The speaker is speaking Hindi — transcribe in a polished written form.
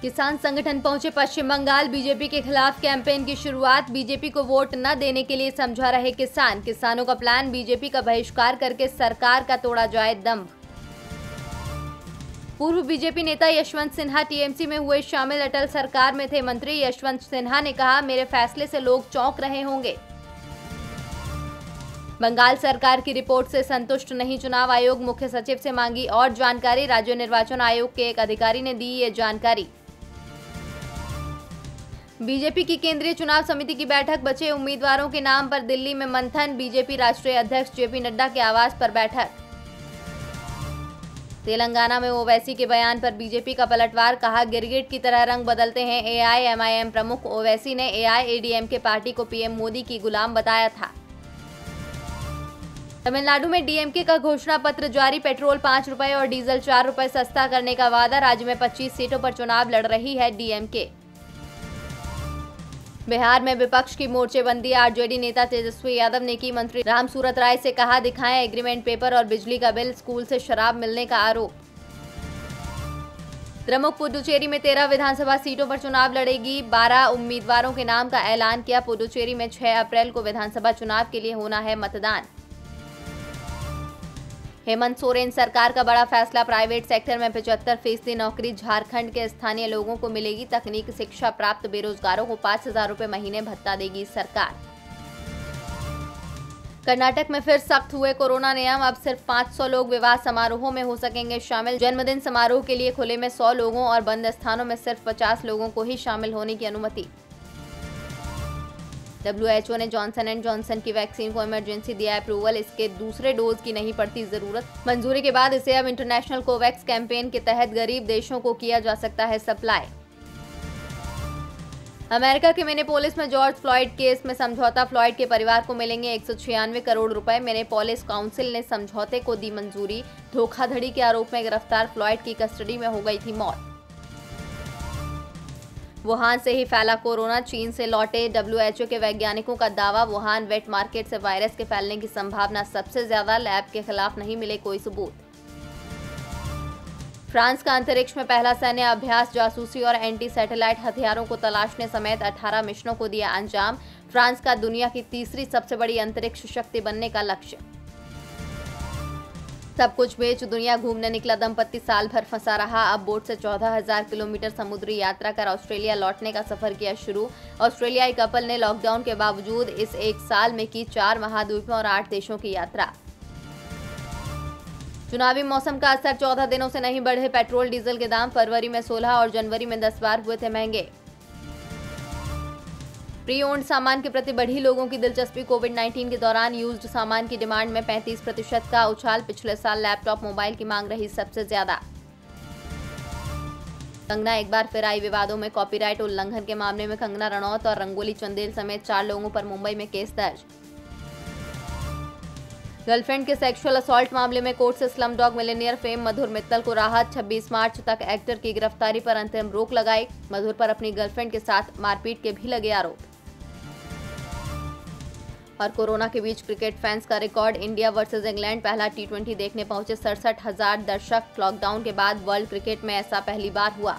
किसान संगठन पहुंचे पश्चिम बंगाल, बीजेपी के खिलाफ कैंपेन की शुरुआत। बीजेपी को वोट न देने के लिए समझा रहे किसान। किसानों का प्लान, बीजेपी का बहिष्कार करके सरकार का तोड़ा जाए दम्भ। पूर्व बीजेपी नेता यशवंत सिन्हा टीएमसी में हुए शामिल। अटल सरकार में थे मंत्री। यशवंत सिन्हा ने कहा, मेरे फैसले से लोग चौंक रहे होंगे। बंगाल सरकार की रिपोर्ट से संतुष्ट नहीं चुनाव आयोग, मुख्य सचिव से मांगी और जानकारी। राज्य निर्वाचन आयोग के एक अधिकारी ने दी ये जानकारी। बीजेपी की केंद्रीय चुनाव समिति की बैठक, बचे उम्मीदवारों के नाम पर दिल्ली में मंथन। बीजेपी राष्ट्रीय अध्यक्ष जेपी नड्डा के आवास पर बैठक। तेलंगाना में ओवैसी के बयान पर बीजेपी का पलटवार, कहा गिरगिट की तरह रंग बदलते हैं एआईएमआईएम प्रमुख। ओवैसी ने एआईएडीएमके पार्टी को पीएम मोदी की गुलाम बताया था। तमिलनाडु में डीएमके का घोषणा पत्र जारी। पेट्रोल 5 रुपए और डीजल 4 रुपए सस्ता करने का वादा। राज्य में 25 सीटों पर चुनाव लड़ रही है डीएमके। बिहार में विपक्ष की मोर्चेबंदी। आरजेडी नेता तेजस्वी यादव ने की मंत्री रामसूरत राय से कहा, दिखाएं एग्रीमेंट पेपर और बिजली का बिल। स्कूल से शराब मिलने का आरोप। द्रमुक पुडुचेरी में 13 विधानसभा सीटों पर चुनाव लड़ेगी। 12 उम्मीदवारों के नाम का ऐलान किया। पुडुचेरी में 6 अप्रैल को विधानसभा चुनाव के लिए होना है मतदान। हेमंत सोरेन सरकार का बड़ा फैसला, प्राइवेट सेक्टर में 75% नौकरी। झारखंड के स्थानीय लोगों को मिलेगी। तकनीक शिक्षा प्राप्त बेरोजगारों को 5,000 रुपए महीने भत्ता देगी सरकार। कर्नाटक में फिर सख्त हुए कोरोना नियम। अब सिर्फ 500 लोग विवाह समारोहों में हो सकेंगे शामिल। जन्मदिन समारोह के लिए खुले में 100 लोगों और बंद स्थानों में सिर्फ 50 लोगों को ही शामिल होने की अनुमति। WHO ने जॉनसन एंड जॉनसन की वैक्सीन को इमरजेंसी दिया अप्रूवल। इसके दूसरे डोज की नहीं पड़ती जरूरत। मंजूरी के बाद इसे अब इंटरनेशनल कोवैक्स कैंपेन के तहत गरीब देशों को किया जा सकता है सप्लाई। अमेरिका के मिनेपोलिस में जॉर्ज फ्लॉयड केस में समझौता। फ्लॉयड के परिवार को मिलेंगे 196 करोड़ रुपए। मिनेपोलिस काउंसिल ने समझौते को दी मंजूरी। धोखाधड़ी के आरोप में गिरफ्तार फ्लॉयड की कस्टडी में हो गई थी मौत। वुहान से ही फैला कोरोना, चीन से लौटे WHO के वैज्ञानिकों का दावा। वुहान वेट मार्केट से वायरस के फैलने की संभावना सबसे ज्यादा। लैब के खिलाफ नहीं मिले कोई सबूत। फ्रांस का अंतरिक्ष में पहला सैन्य अभ्यास। जासूसी और एंटी सैटेलाइट हथियारों को तलाशने समेत 18 मिशनों को दिया अंजाम। फ्रांस का दुनिया की तीसरी सबसे बड़ी अंतरिक्ष शक्ति बनने का लक्ष्य। सब कुछ बेच दुनिया घूमने निकला दंपत्ति साल भर फंसा रहा। अब बोट से 14,000 किलोमीटर समुद्री यात्रा कर ऑस्ट्रेलिया लौटने का सफर किया शुरू। ऑस्ट्रेलियाई कपल ने लॉकडाउन के बावजूद इस एक साल में की 4 महाद्वीपों और 8 देशों की यात्रा। चुनावी मौसम का असर। 14 दिनों से नहीं बढ़े पेट्रोल डीजल के दाम। फरवरी में 16 और जनवरी में 10 बार हुए थे महंगे। प्री ओन्ड सामान के प्रति बढ़ी लोगों की दिलचस्पी। कोविड-19 के दौरान यूज्ड सामान की डिमांड में 35% का उछाल। पिछले साल लैपटॉप मोबाइल की मांग रही सबसे ज्यादा। कंगना एक बार फिर आई विवादों में। कॉपीराइट उल्लंघन के मामले में कंगना रनौत और रंगोली चंदेल समेत 4 लोगों पर मुंबई में केस दर्ज। गर्लफ्रेंड के सेक्सुअल असॉल्ट मामले में कोर्ट से स्लमडॉग मिलियनेयर फेम मधुर मित्तल को राहत। 26 मार्च तक एक्टर की गिरफ्तारी पर अंतरिम रोक लगाई। मधुर पर अपनी गर्लफ्रेंड के साथ मारपीट के भी लगे आरोप। और कोरोना के बीच क्रिकेट फैंस का रिकॉर्ड। इंडिया वर्सेस इंग्लैंड पहला T20 देखने पहुंचे 67,000 दर्शक। लॉकडाउन के बाद वर्ल्ड क्रिकेट में ऐसा पहली बार हुआ।